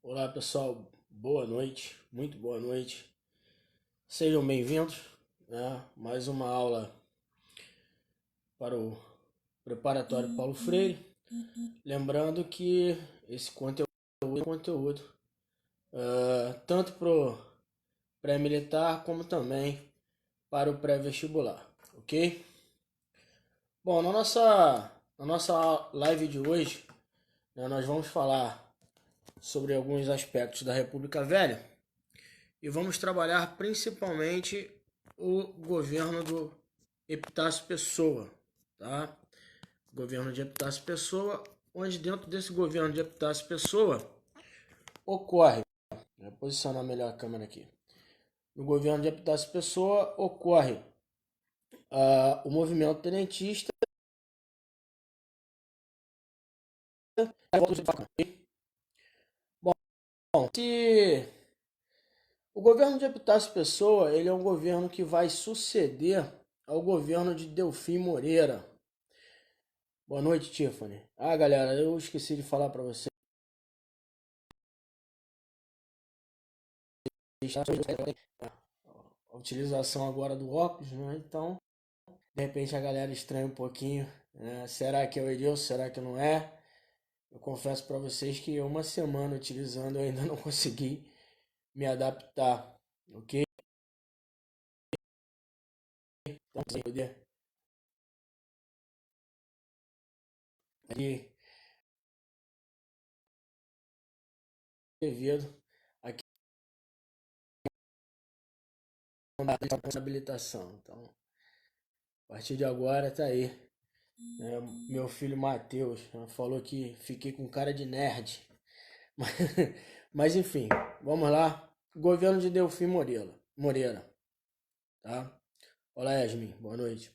Olá pessoal, boa noite, muito boa noite. Sejam bem-vindos, né? Mais uma aula para o preparatório Paulo Freire. Lembrando que esse conteúdo é conteúdo tanto para o pré-militar como também para o pré-vestibular, ok? Bom, na nossa live de hoje, né, nós vamos falar sobre alguns aspectos da República Velha. E vamos trabalhar principalmente o governo do Epitácio Pessoa, tá? Governo de Epitácio Pessoa, onde dentro desse governo de Epitácio Pessoa ocorre, vou posicionar melhor a câmera aqui. No governo de Epitácio Pessoa ocorre o movimento tenentista. Bom, se o governo de Epitácio Pessoa, ele é um governo que vai suceder ao governo de Delfim Moreira. Boa noite, Tiffany. Galera, eu esqueci de falar para vocês. A utilização agora do óculos, né? Então, de repente a galera estranha um pouquinho, né? Será que é o Edilson? Será que não é? Eu confesso para vocês que uma semana utilizando eu ainda não consegui me adaptar, ok? Então, sem poder aqui devido aqui da habilitação. Então, a partir de agora tá aí. Meu filho Matheus falou que fiquei com cara de nerd. Mas enfim, vamos lá. Governo de Delfim Moreira, tá? Olá, Yasmin, boa noite.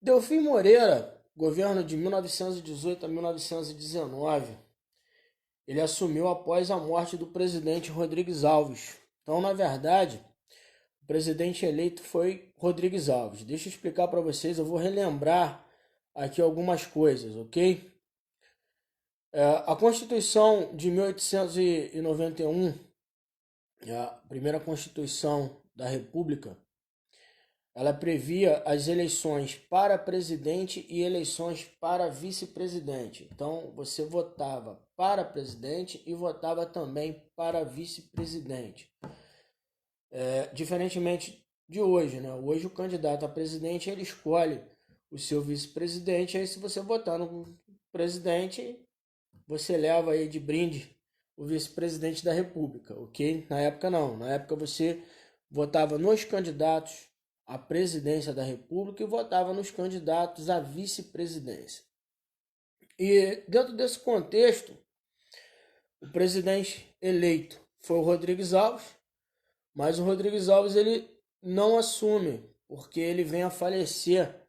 Delfim Moreira, governo de 1918 a 1919, ele assumiu após a morte do presidente Rodrigues Alves. Então, na verdade, o presidente eleito foi Rodrigues Alves. Deixa eu explicar para vocês, eu vou relembrar aqui algumas coisas, ok? A Constituição de 1891, a primeira Constituição da República, ela previa as eleições para presidente e eleições para vice-presidente. Então, você votava para presidente e votava também para vice-presidente. Diferentemente de hoje, né? Hoje o candidato a presidente ele escolhe o seu vice-presidente. Aí, se você votar no presidente, você leva aí de brinde o vice-presidente da República, ok? Na época não. Na época você votava nos candidatos à presidência da República e votava nos candidatos à vice-presidência. E dentro desse contexto, o presidente eleito foi o Rodrigues Alves, mas o Rodrigues Alves ele não assume, porque ele vem a falecer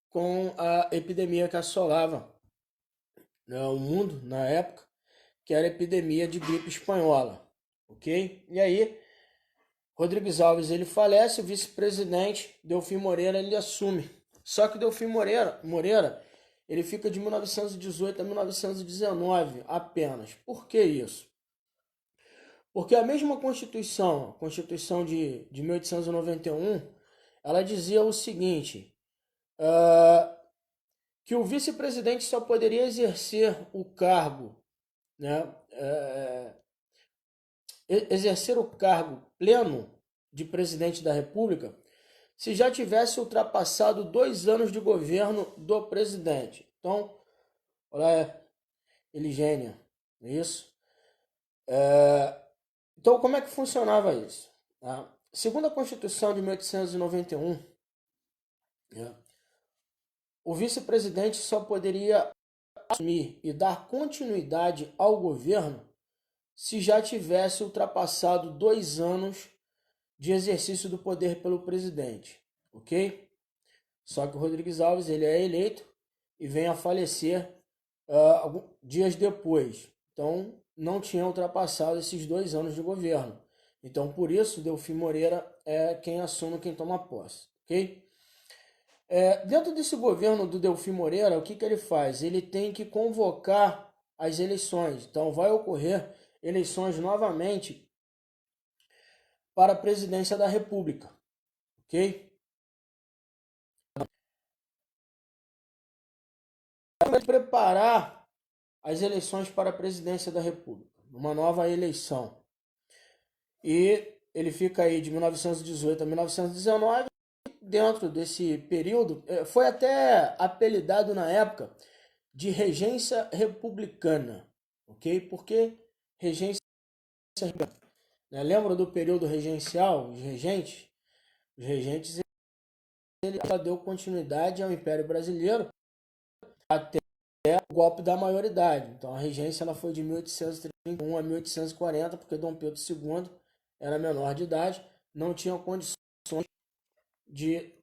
com a epidemia que assolava, né, o mundo na época, que era a epidemia de gripe espanhola, ok? E aí, Rodrigues Alves ele falece, o vice-presidente Delfim Moreira ele assume. Só que Delfim Moreira ele fica de 1918 a 1919 apenas. Por que isso? Porque a mesma Constituição, a Constituição de 1891, ela dizia o seguinte, que o vice-presidente só poderia exercer o cargo, né, exercer o cargo pleno de presidente da República se já tivesse ultrapassado 2 anos de governo do presidente. Então, olha, Eligênia, não é isso? Então, como é que funcionava isso? Tá? Segundo a Constituição de 1891, né, o vice-presidente só poderia assumir e dar continuidade ao governo se já tivesse ultrapassado 2 anos de exercício do poder pelo presidente, ok? Só que o Rodrigues Alves ele é eleito e vem a falecer dias depois. Então, não tinha ultrapassado esses 2 anos de governo. Então, por isso, Delfim Moreira é quem assume, quem toma posse, ok? Dentro desse governo do Delfim Moreira, o que ele faz? Ele tem que convocar as eleições. Então, vai ocorrer eleições novamente para a presidência da República, ok? Vai preparar as eleições para a presidência da República, uma nova eleição. E ele fica aí de 1918 a 1919. Dentro desse período, foi até apelidado na época de regência republicana, ok? Porque regência republicana, né? Lembra do período regencial, os regentes? Os regentes, ele deu continuidade ao Império Brasileiro até o golpe da maioridade. Então a regência ela foi de 1831 a 1840, porque Dom Pedro II era menor de idade, não tinha condições de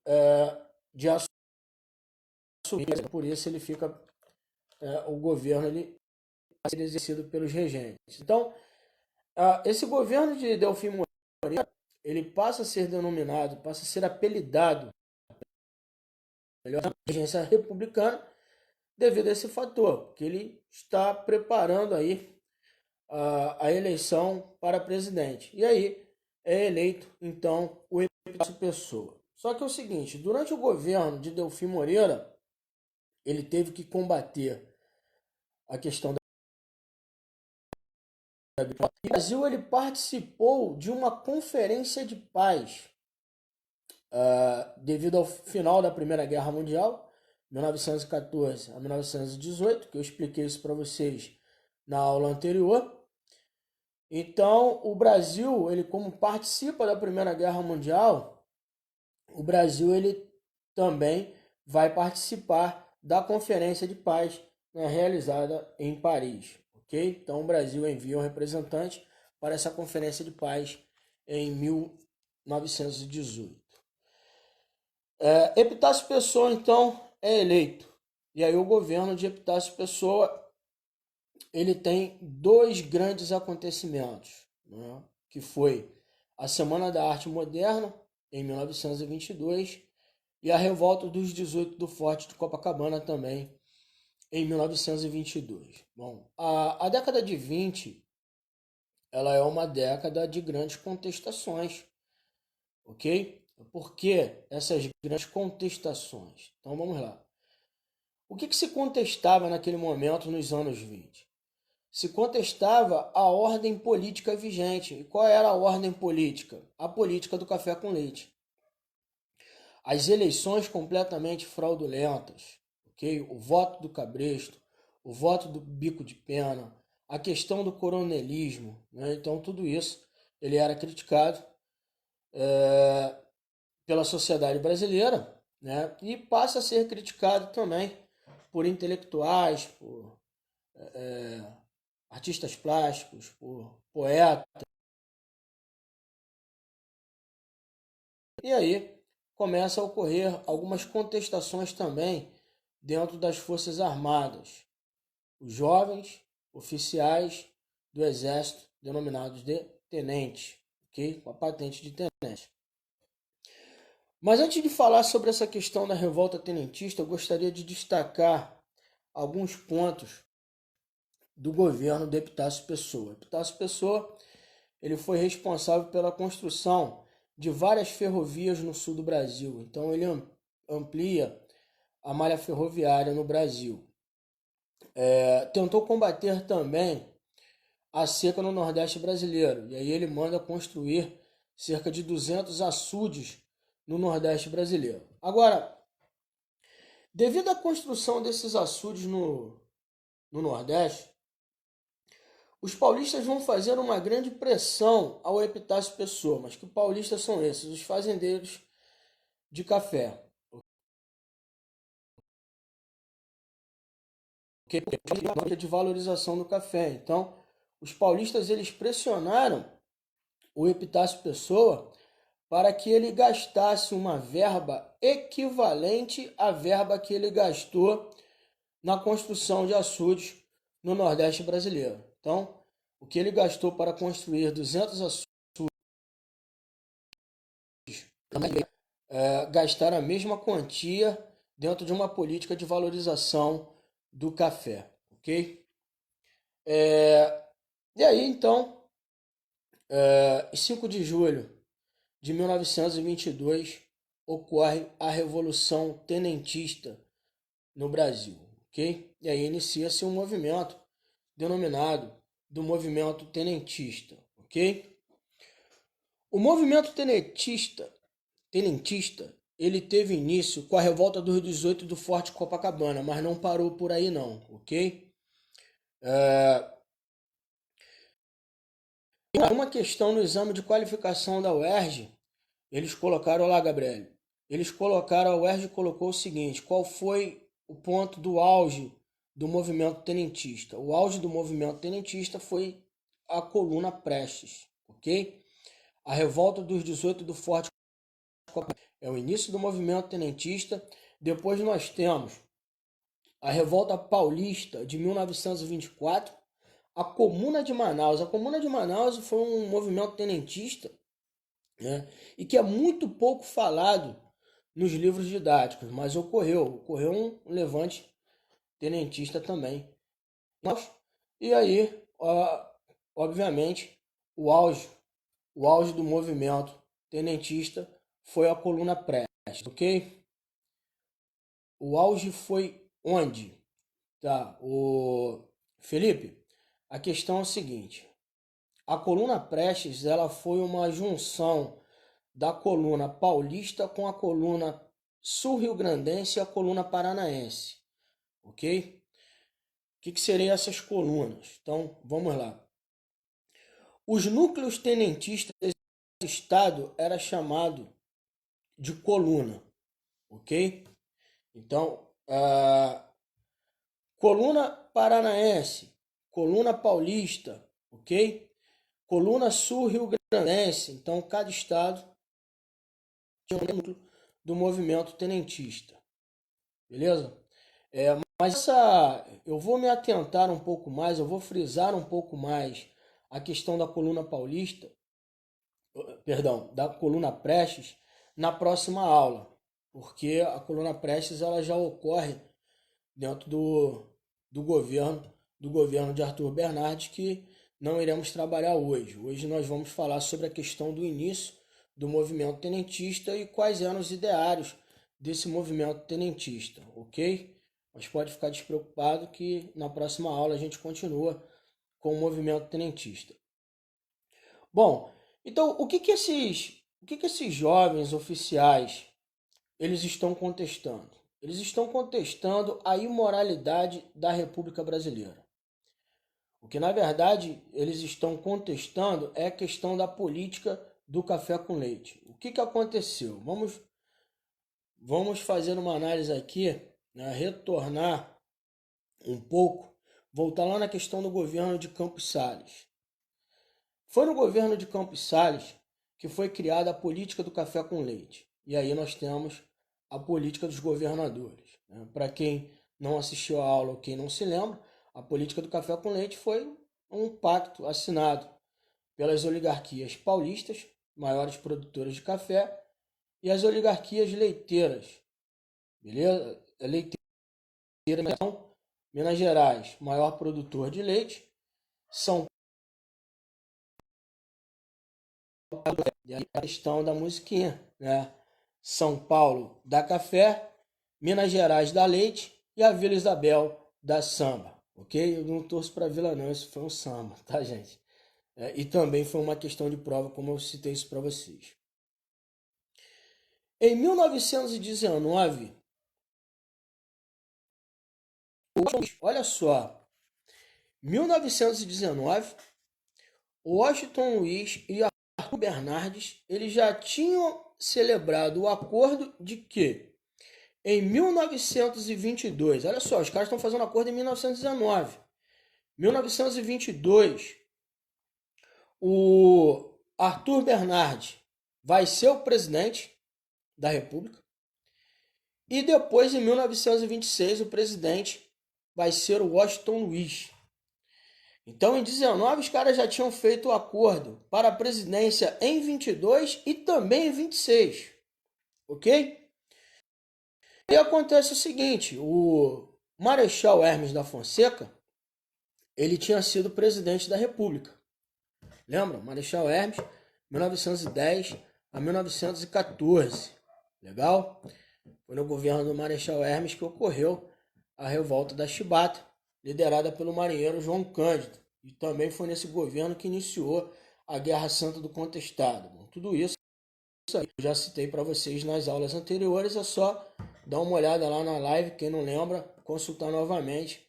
assumir, por isso ele fica, o governo ele é exercido pelos regentes. Então, esse governo de Delfim Moreira, ele passa a ser denominado, passa a ser apelidado, melhor, regência republicana, devido a esse fator, que ele está preparando aí a eleição para presidente. E aí é eleito, então, o Epitácio Pessoa. Só que é o seguinte, durante o governo de Delfim Moreira, ele teve que combater a questão da... O Brasil ele participou de uma conferência de paz devido ao final da Primeira Guerra Mundial, 1914 a 1918, que eu expliquei isso para vocês na aula anterior. Então, o Brasil, ele como participa da Primeira Guerra Mundial, o Brasil ele também vai participar da Conferência de Paz, né, realizada em Paris, ok? Então, o Brasil envia um representante para essa Conferência de Paz em 1918. Epitácio Pessoa, então, é eleito. E aí o governo de Epitácio Pessoa, ele tem dois grandes acontecimentos, né? Que foi a Semana da Arte Moderna, em 1922, e a Revolta dos 18 do Forte de Copacabana também, em 1922. Bom, a década de 20, ela é uma década de grandes contestações, ok? Por que essas grandes contestações? Então vamos lá. O que se contestava naquele momento nos anos 20? Se contestava a ordem política vigente. E qual era a ordem política? A política do café com leite. As eleições completamente fraudulentas, ok? O voto do cabresto, o voto do bico de pena, a questão do coronelismo, né? Então tudo isso ele era criticado pela sociedade brasileira, né? E passa a ser criticado também por intelectuais, por artistas plásticos, por poetas. E aí começa a ocorrer algumas contestações também dentro das Forças Armadas. Os jovens oficiais do Exército, denominados de tenentes, ok? Com a patente de tenente. Mas antes de falar sobre essa questão da revolta tenentista, eu gostaria de destacar alguns pontos do governo de Epitácio Pessoa. Epitácio Pessoa, ele foi responsável pela construção de várias ferrovias no sul do Brasil. Então ele amplia a malha ferroviária no Brasil. Tentou combater também a seca no Nordeste brasileiro. E aí ele manda construir cerca de 200 açudes no Nordeste brasileiro. Agora, devido à construção desses açudes no Nordeste, os paulistas vão fazer uma grande pressão ao Epitácio Pessoa. Mas que paulistas são esses? Os fazendeiros de café. Que de valorização do café. Então, os paulistas eles pressionaram o Epitácio Pessoa para que ele gastasse uma verba equivalente à verba que ele gastou na construção de açudes no Nordeste brasileiro. Então, o que ele gastou para construir 200 açudes, gastar a mesma quantia dentro de uma política de valorização do café, ok? E aí, então, em 5 de julho de 1922, ocorre a Revolução Tenentista no Brasil, ok? E aí inicia-se um movimento denominado do Movimento Tenentista, ok? O movimento tenentista, ele teve início com a revolta dos 18 do Forte Copacabana, mas não parou por aí não, ok? Uma questão no exame de qualificação da UERJ, eles colocaram, olá Gabriel, eles colocaram, a UERJ colocou o seguinte, qual foi o ponto do auge do movimento tenentista? O auge do movimento tenentista foi a coluna Prestes, ok? A revolta dos 18 do Forte é o início do movimento tenentista. Depois nós temos a Revolta Paulista de 1924, a Comuna de Manaus. A Comuna de Manaus foi um movimento tenentista, né, e que é muito pouco falado nos livros didáticos, mas ocorreu um levante tenentista também. E aí, obviamente, o auge do movimento tenentista foi a coluna Prestes, ok? O auge foi onde? Tá, o Felipe, a questão é a seguinte: a coluna Prestes, ela foi uma junção da coluna paulista com a coluna sul-rio-grandense e a coluna paranaense, ok? O que seriam essas colunas? Então, vamos lá. Os núcleos tenentistas do estado era chamado de coluna, ok? Então, a coluna paranaense, coluna paulista, ok? Coluna sul-rio-grandense. Então, cada estado tinha um núcleo do movimento tenentista, beleza? Mas eu vou me atentar um pouco mais, eu vou frisar um pouco mais a questão da coluna paulista, perdão, da coluna Prestes na próxima aula, porque a coluna Prestes ela já ocorre dentro do governo de Arthur Bernardes, que não iremos trabalhar hoje. Hoje nós vamos falar sobre a questão do início do movimento tenentista e quais eram os ideários desse movimento tenentista, ok? Mas pode ficar despreocupado que na próxima aula a gente continua com o movimento tenentista. Bom, então o que que esses jovens oficiais eles estão contestando? Eles estão contestando a imoralidade da República Brasileira. O que, na verdade, eles estão contestando é a questão da política do café com leite. O que aconteceu? Vamos fazer uma análise aqui, né, retornar um pouco, voltar lá na questão do governo de Campos Salles. Foi no governo de Campos Salles que foi criada a política do café com leite. E aí nós temos a política dos governadores. Para quem não assistiu a aula ou quem não se lembra, a política do café com leite foi um pacto assinado pelas oligarquias paulistas, maiores produtoras de café, e as oligarquias leiteiras. Beleza? Leiteira, então, Minas Gerais, maior produtor de leite, São Paulo, e aí a questão da musiquinha, né? São Paulo dá café, Minas Gerais dá leite e a Vila Isabel dá samba, ok? Eu não torço para Vila não, isso foi um samba, tá, gente? E também foi uma questão de prova, como eu citei isso para vocês. Em 1919, olha só, 1919, Washington Luiz e Arthur Bernardes, eles já tinham celebrado o acordo de que em 1922, olha só, os caras estão fazendo acordo em 1919. 1922, o Arthur Bernardes vai ser o presidente da República. E depois, em 1926, o presidente vai ser o Washington Luiz. Então, em 19, os caras já tinham feito o acordo para a presidência em 22 e também em 26. Ok? E acontece o seguinte, o Marechal Hermes da Fonseca, ele tinha sido presidente da República. Lembra? Marechal Hermes, 1910 a 1914. Legal? Foi no governo do Marechal Hermes que ocorreu a revolta da Chibata, liderada pelo marinheiro João Cândido. E também foi nesse governo que iniciou a Guerra Santa do Contestado. Bom, tudo isso eu já citei para vocês nas aulas anteriores, é só dar uma olhada lá na live, quem não lembra, consultar novamente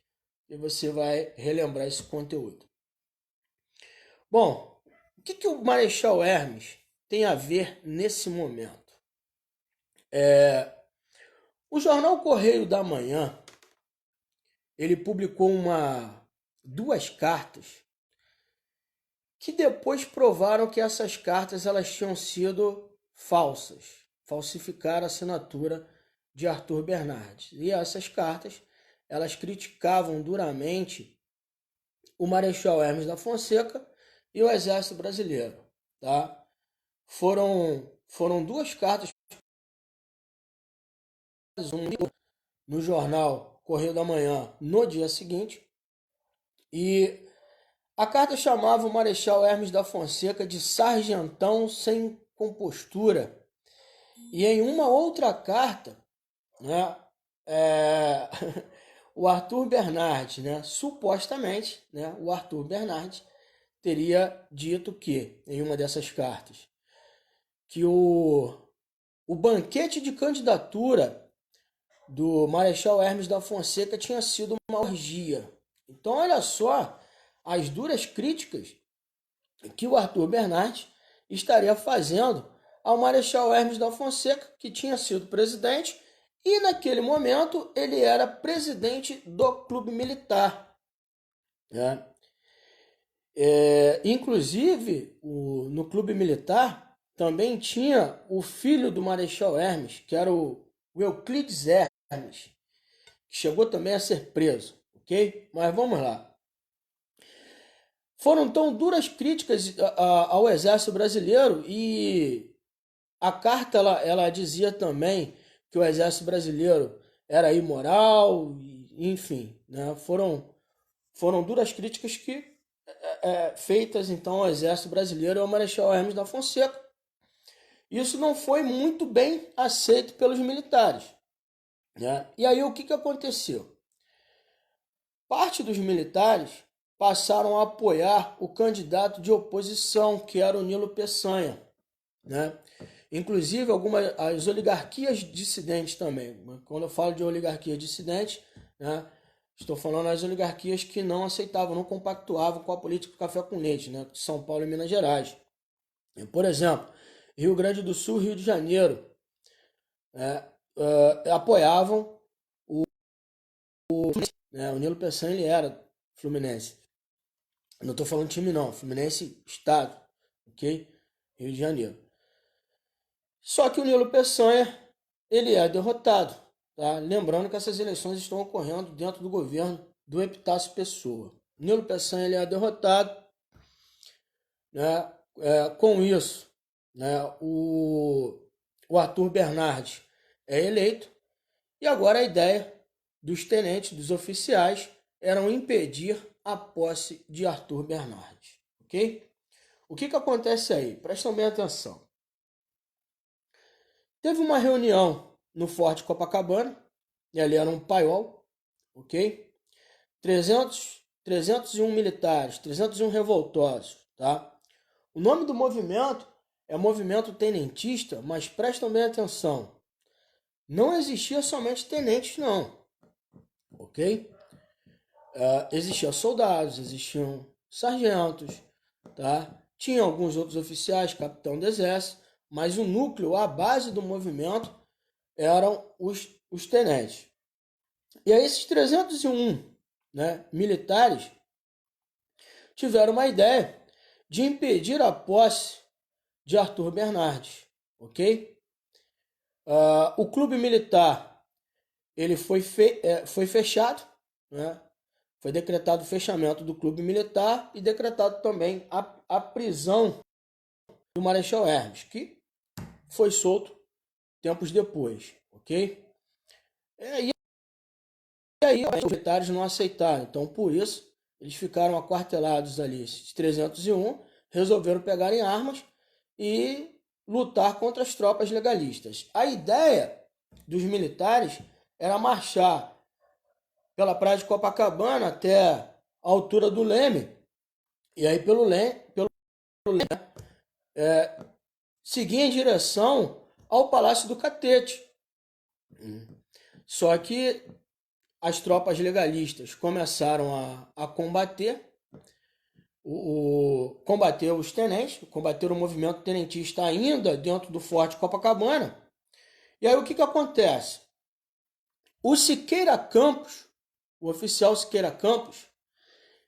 e você vai relembrar esse conteúdo. Bom, o que o Marechal Hermes tem a ver nesse momento? O jornal Correio da Manhã, ele publicou duas cartas que depois provaram que essas cartas elas tinham sido falsas, falsificaram a assinatura de Arthur Bernardes. E essas cartas, elas criticavam duramente o Marechal Hermes da Fonseca e o Exército Brasileiro, tá? Foram duas cartas, uma no jornal Correio da Manhã no dia seguinte, e a carta chamava o Marechal Hermes da Fonseca de sargentão sem compostura. E em uma outra carta, né, o Arthur Bernardes, né, supostamente, né, o Arthur Bernardes teria dito que, em uma dessas cartas, que o banquete de candidatura do Marechal Hermes da Fonseca tinha sido uma orgia. Então, olha só as duras críticas que o Arthur Bernardes estaria fazendo ao Marechal Hermes da Fonseca, que tinha sido presidente, e naquele momento ele era presidente do Clube Militar. Né? Inclusive, no Clube Militar também tinha o filho do Marechal Hermes, que era o Euclides Hermes, que chegou também a ser preso, ok? Mas vamos lá. Foram tão duras críticas ao Exército Brasileiro, e a carta ela dizia também que o Exército Brasileiro era imoral, enfim, né? Foram duras críticas que feitas então ao Exército Brasileiro e ao Marechal Hermes da Fonseca. Isso não foi muito bem aceito pelos militares, né? E aí o que aconteceu? Parte dos militares passaram a apoiar o candidato de oposição, que era o Nilo Peçanha, né? Inclusive as oligarquias dissidentes também. Quando eu falo de oligarquia dissidente, né, estou falando das oligarquias que não aceitavam, não compactuavam com a política do café com leite, né, de São Paulo e Minas Gerais. Por exemplo, Rio Grande do Sul, Rio de Janeiro, apoiavam o Nilo Peçanha, ele era Fluminense. Não estou falando time não, Fluminense Estado, ok? Rio de Janeiro. Só que o Nilo Peçanha, ele é derrotado, tá? Lembrando que essas eleições estão ocorrendo dentro do governo do Epitácio Pessoa. Nilo Peçanha, ele é derrotado, né? Com isso, né, o Arthur Bernardes é eleito, e agora a ideia dos tenentes, dos oficiais, era impedir a posse de Arthur Bernardes, ok? O que acontece aí? Prestem bem atenção. Teve uma reunião no Forte Copacabana, e ali era um paiol, ok? 301 militares, 301 revoltosos, tá? O nome do movimento é Movimento Tenentista, mas prestem bem atenção. Não existia somente tenentes, não, ok? Existiam soldados, existiam sargentos, tá? Tinha alguns outros oficiais, capitão do exército, mas o núcleo, a base do movimento, eram os tenentes. E aí esses 301, né, militares tiveram uma ideia de impedir a posse de Arthur Bernardes, ok? O clube militar ele foi fechado, né? Foi decretado o fechamento do clube militar e decretado também a prisão do Marechal Hermes, que foi solto tempos depois, ok? E aí os militares não aceitaram, então por isso eles ficaram aquartelados ali, esses 301, resolveram pegar em armas e lutar contra as tropas legalistas. A ideia dos militares era marchar pela praia de Copacabana até a altura do Leme, e aí pelo Leme seguir em direção ao Palácio do Catete. Só que as tropas legalistas começaram a combater, combater os tenentes, combater o movimento tenentista ainda dentro do Forte Copacabana. E aí o que acontece? O Siqueira Campos, o oficial Siqueira Campos,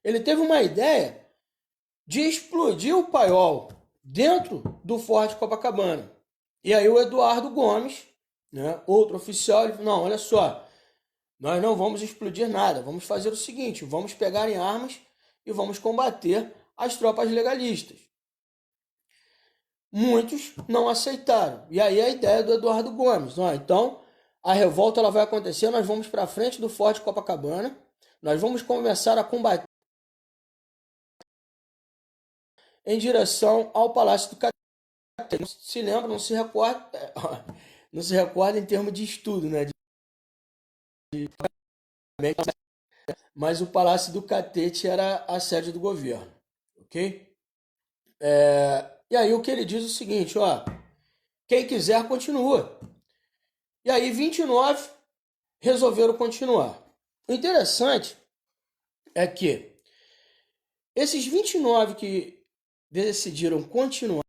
ele teve uma ideia de explodir o paiol dentro do Forte Copacabana. E aí o Eduardo Gomes, né, outro oficial, ele falou, não, olha só, nós não vamos explodir nada, vamos fazer o seguinte, vamos pegar em armas e vamos combater as tropas legalistas. Muitos não aceitaram. E aí a ideia do Eduardo Gomes, então a revolta ela vai acontecer, nós vamos para frente do Forte Copacabana, nós vamos começar a combater em direção ao Palácio do Catete. Não se lembra, não se recorda em termos de estudo, né? Mas o Palácio do Catete era a sede do governo, ok? E aí o que ele diz é o seguinte, ó, quem quiser continua. E aí 29 resolveram continuar. O interessante é que esses 29 que decidiram continuar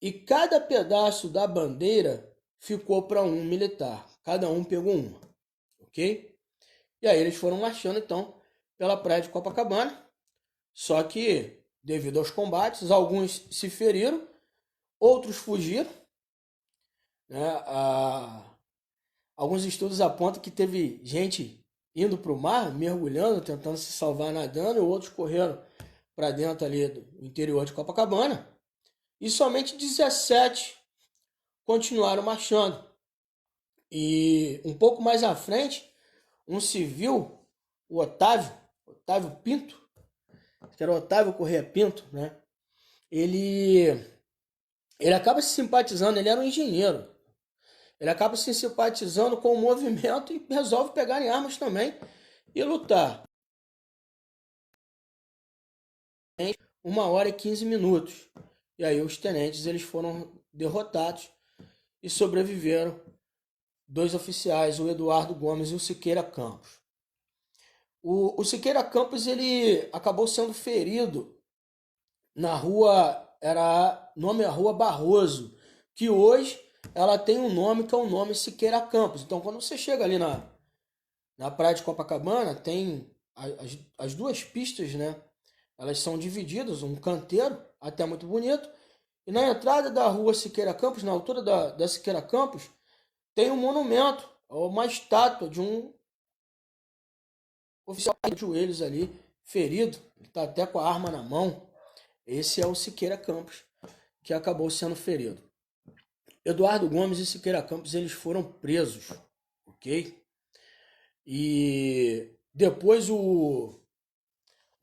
e cada pedaço da bandeira ficou para um militar. Cada um pegou uma, ok? E aí eles foram marchando então pela praia de Copacabana. Só que, devido aos combates, alguns se feriram, outros fugiram. Né? Alguns estudos apontam que teve gente indo para o mar, mergulhando, tentando se salvar nadando, e outros correram para dentro ali do interior de Copacabana. E somente 17 continuaram marchando. E um pouco mais à frente, um civil, o Otávio Pinto, que era o Otávio Corrêa Pinto, né? Ele acaba se simpatizando, ele era um engenheiro. Ele acaba se simpatizando com o movimento e resolve pegar em armas também e lutar. 1h e 15 minutos. E aí os tenentes eles foram derrotados e sobreviveram 2 oficiais, o Eduardo Gomes e o Siqueira Campos. O Siqueira Campos ele acabou sendo ferido na rua, nome a Rua Barroso, que hoje ela tem um nome que é o nome Siqueira Campos. Então quando você chega ali na praia de Copacabana, tem as duas pistas, né? Elas são divididas, um canteiro, até muito bonito, e na entrada da rua Siqueira Campos, na altura da Siqueira Campos, tem um monumento, uma estátua de um oficial de joelhos ali, ferido, ele está até com a arma na mão. Esse é o Siqueira Campos, que acabou sendo ferido. Eduardo Gomes e Siqueira Campos, eles foram presos, ok? E depois o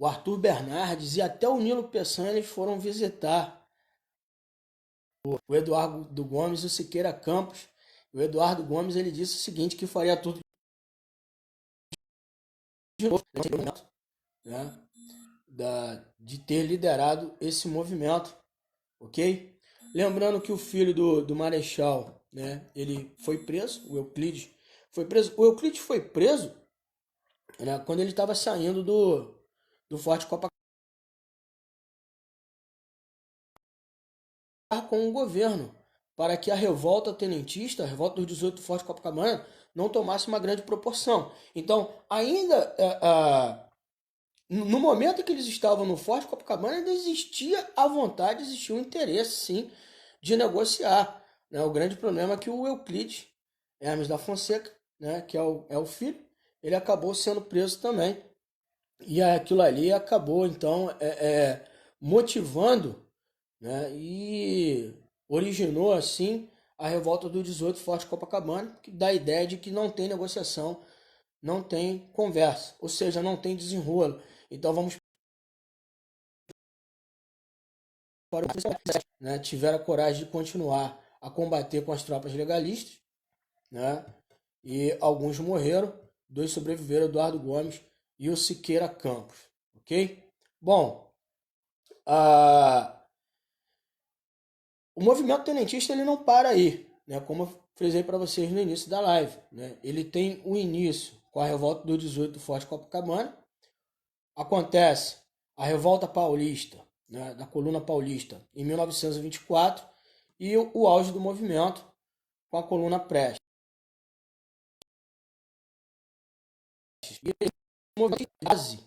Arthur Bernardes e até o Nilo Peçanha, eles foram visitar o Eduardo Gomes e o Siqueira Campos. O Eduardo Gomes ele disse o seguinte, que faria tudo de novo, né, de ter liderado esse movimento, ok? Lembrando que o filho do Marechal, né, ele foi preso, o Euclides foi preso. O Euclides foi preso, né, quando ele estava saindo do Forte Copacabana com o governo, para que a revolta tenentista, a revolta dos 18 do Forte Copacabana, não tomasse uma grande proporção. Então, ainda no momento em que eles estavam no Forte Copacabana, ainda existia a vontade, existia o interesse, sim, de negociar. Né? O grande problema é que o Euclides Hermes da Fonseca, né, que é o filho, ele acabou sendo preso também. E aquilo ali acabou, então, motivando, né, e originou, assim, a revolta do 18 Forte Copacabana, que dá a ideia de que não tem negociação, não tem conversa, ou seja, não tem desenrolo. Então vamos para o né, tiveram a coragem de continuar a combater com as tropas legalistas, né, e alguns morreram, 2 sobreviveram, Eduardo Gomes e o Siqueira Campos, ok? Bom, o movimento tenentista ele não para aí, né, como eu frisei para vocês no início da live, né, ele tem o início com a revolta do 18 do Forte Copacabana, acontece a Revolta Paulista, né, da Coluna Paulista, em 1924, e o auge do movimento com a Coluna Prestes. E o movimento base,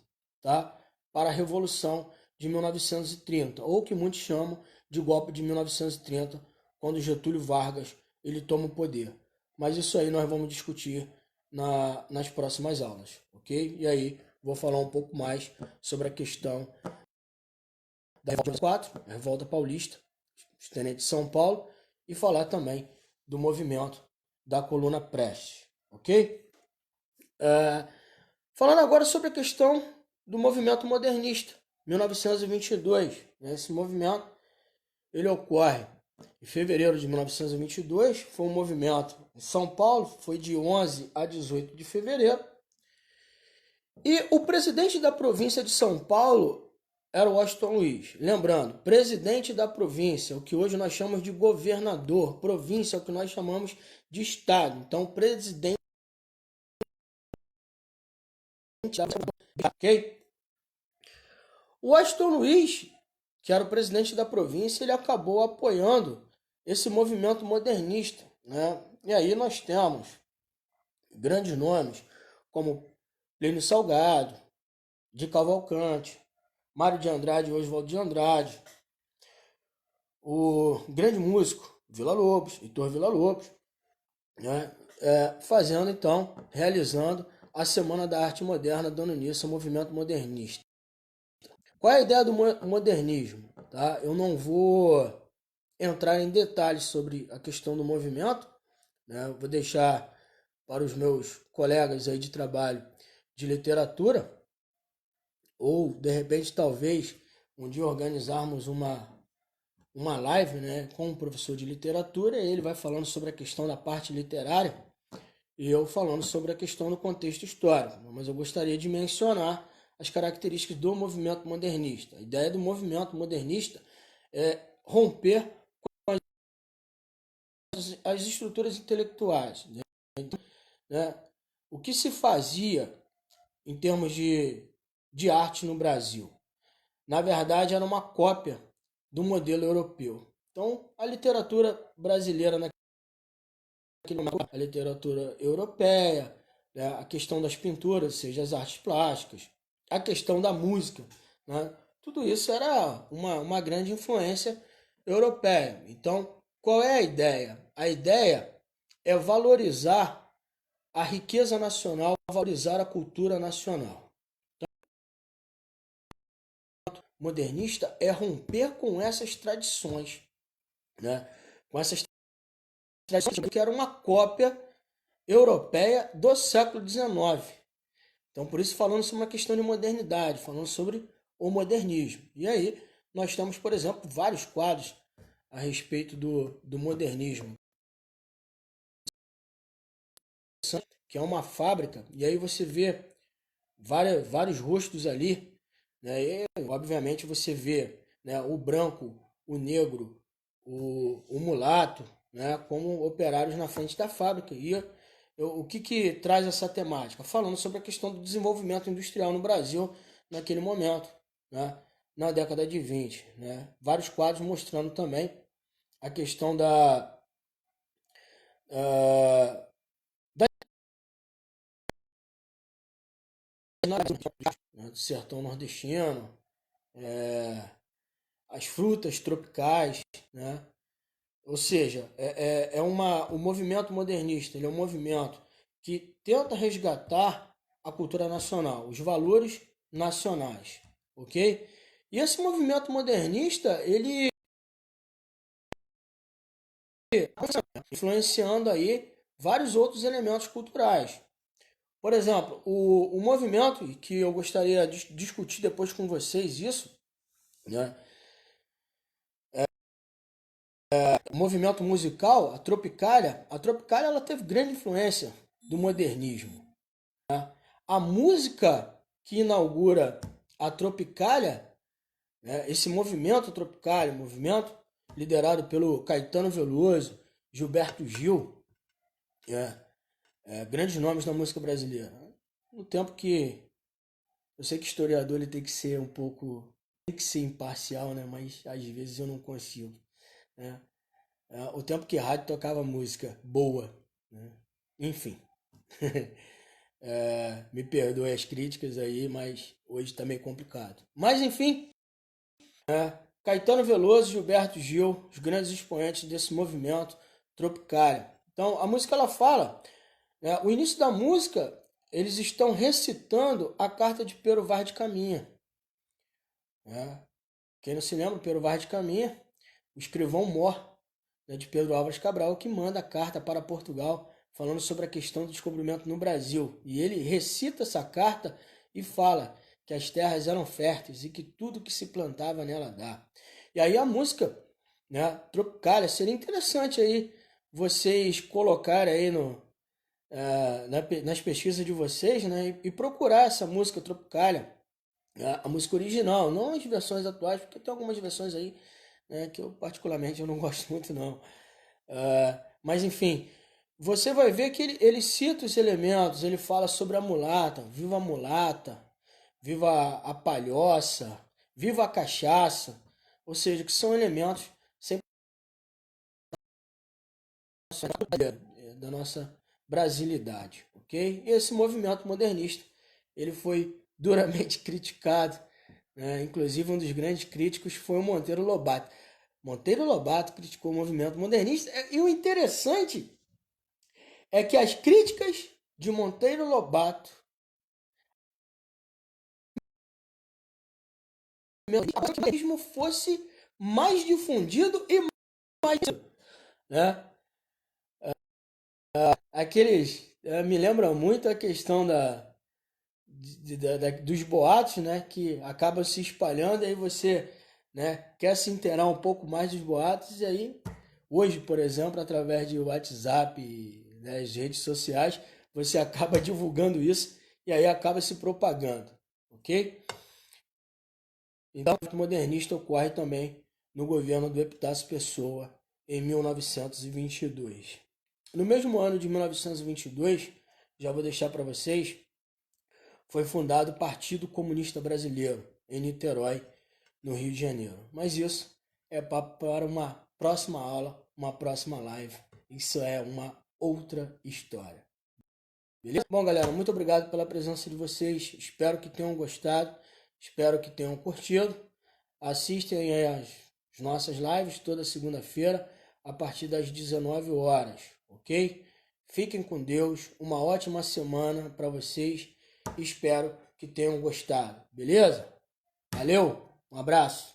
tá, para a Revolução de 1930, ou que muitos chamam de golpe de 1930, quando Getúlio Vargas ele toma o poder. Mas isso aí nós vamos discutir nas próximas aulas, ok? E aí vou falar um pouco mais sobre a questão da Revolta 4, a Revolta Paulista, os tenentes de São Paulo, e falar também do movimento da Coluna Prestes, ok? Falando agora sobre a questão do movimento modernista, 1922. Né? Esse movimento ele ocorre em fevereiro de 1922, foi um movimento em São Paulo, foi de 11 a 18 de fevereiro. E o presidente da província de São Paulo era o Washington Luiz. Lembrando, presidente da província, o que hoje nós chamamos de governador, província é o que nós chamamos de estado. Então, presidente, ok? O Washington Luiz, que era o presidente da província, ele acabou apoiando esse movimento modernista, né? E aí nós temos grandes nomes como Plínio Salgado, de Cavalcante, Mário de Andrade e Oswaldo de Andrade, o grande músico Villa-Lobos, Heitor Villa-Lobos, né? Fazendo então, realizando a Semana da Arte Moderna, dando início ao movimento modernista. Qual é a ideia do modernismo? Tá? Eu não vou entrar em detalhes sobre a questão do movimento, né? Vou deixar para os meus colegas aí de trabalho de literatura, ou de repente talvez um dia organizarmos uma live, né, com um professor de literatura, e ele vai falando sobre a questão da parte literária e eu falando sobre a questão do contexto histórico. Mas eu gostaria de mencionar as características do movimento modernista. A ideia do movimento modernista é romper com as estruturas intelectuais, né? O que se fazia em termos de arte no Brasil? Na verdade, era uma cópia do modelo europeu. Então, a literatura brasileira naquele momento, a literatura europeia, né, a questão das pinturas, seja as artes plásticas, a questão da música, né, tudo isso era uma grande influência europeia. Então, qual é a ideia? A ideia é valorizar a riqueza nacional, valorizar a cultura nacional. Modernista é romper com essas tradições, né? Com essas tradições que era uma cópia europeia do século XIX. Então, por isso, falando sobre uma questão de modernidade, falando sobre o modernismo. E aí, nós temos, por exemplo, vários quadros a respeito do modernismo, que é uma fábrica, e aí você vê vários rostos ali, né? E, obviamente, você vê, né, o branco, o negro, o mulato, né, como operários na frente da fábrica. E o que traz essa temática? Falando sobre a questão do desenvolvimento industrial no Brasil naquele momento, né, na década de 20. Né? Vários quadros mostrando também a questão do sertão nordestino, as frutas tropicais, né? Ou seja, o movimento modernista, ele é um movimento que tenta resgatar a cultura nacional, os valores nacionais, ok? E esse movimento modernista, ele influenciando aí vários outros elementos culturais. Por exemplo, o movimento, que eu gostaria de discutir depois com vocês isso, né? O movimento musical, a Tropicália ela teve grande influência do modernismo. A música que inaugura a Tropicália, né, esse movimento Tropicália, movimento liderado pelo Caetano Veloso, Gilberto Gil, grandes nomes da música brasileira. No tempo que eu sei que historiador ele tem que ser um pouco, tem que ser imparcial, né? Mas às vezes eu não consigo, né? O tempo que rádio tocava música boa, né? Enfim. Me perdoe as críticas aí, mas hoje tá meio complicado. Mas enfim, Caetano Veloso, Gilberto Gil, os grandes expoentes desse movimento Tropicália. Então, a música ela fala, né, o início da música, eles estão recitando a carta de Pero Vaz de Caminha. Né? Quem não se lembra, Pero Vaz de Caminha, o escrivão-mor, né, de Pedro Álvares Cabral, que manda a carta para Portugal falando sobre a questão do descobrimento no Brasil. E ele recita essa carta e fala que as terras eram férteis e que tudo que se plantava nela dá. E aí a música, né, Tropicália, seria interessante aí vocês colocarem aí nas pesquisas de vocês, né, e procurar essa música Tropicália, a música original, não as versões atuais, porque tem algumas versões aí, né, que eu particularmente eu não gosto muito não. Mas enfim, você vai ver que ele cita os elementos, ele fala sobre a mulata, viva a palhoça, viva a cachaça, ou seja, que são elementos sempre da nossa brasilidade, ok? E esse movimento modernista, ele foi duramente criticado, né? Inclusive um dos grandes críticos foi o Monteiro Lobato. Monteiro Lobato criticou o movimento modernista e o interessante é que as críticas de Monteiro Lobato mesmo fosse mais difundido e mais, né? Aqueles me lembram muito a questão dos boatos, né? Que acabam se espalhando e aí você, né, quer se inteirar um pouco mais dos boatos e aí hoje, por exemplo, através de WhatsApp, né, as redes sociais, você acaba divulgando isso e aí acaba se propagando, ok? Então, o modernista ocorre também no governo do Epitácio Pessoa, em 1922. No mesmo ano de 1922, já vou deixar para vocês, foi fundado o Partido Comunista Brasileiro, em Niterói, no Rio de Janeiro. Mas isso é para uma próxima aula, uma próxima live. Isso é uma outra história. Beleza? Bom, galera, muito obrigado pela presença de vocês. Espero que tenham gostado. Espero que tenham curtido. Assistem aí as nossas lives toda segunda-feira a partir das 19 horas, ok? Fiquem com Deus. Uma ótima semana para vocês. Espero que tenham gostado. Beleza? Valeu, um abraço.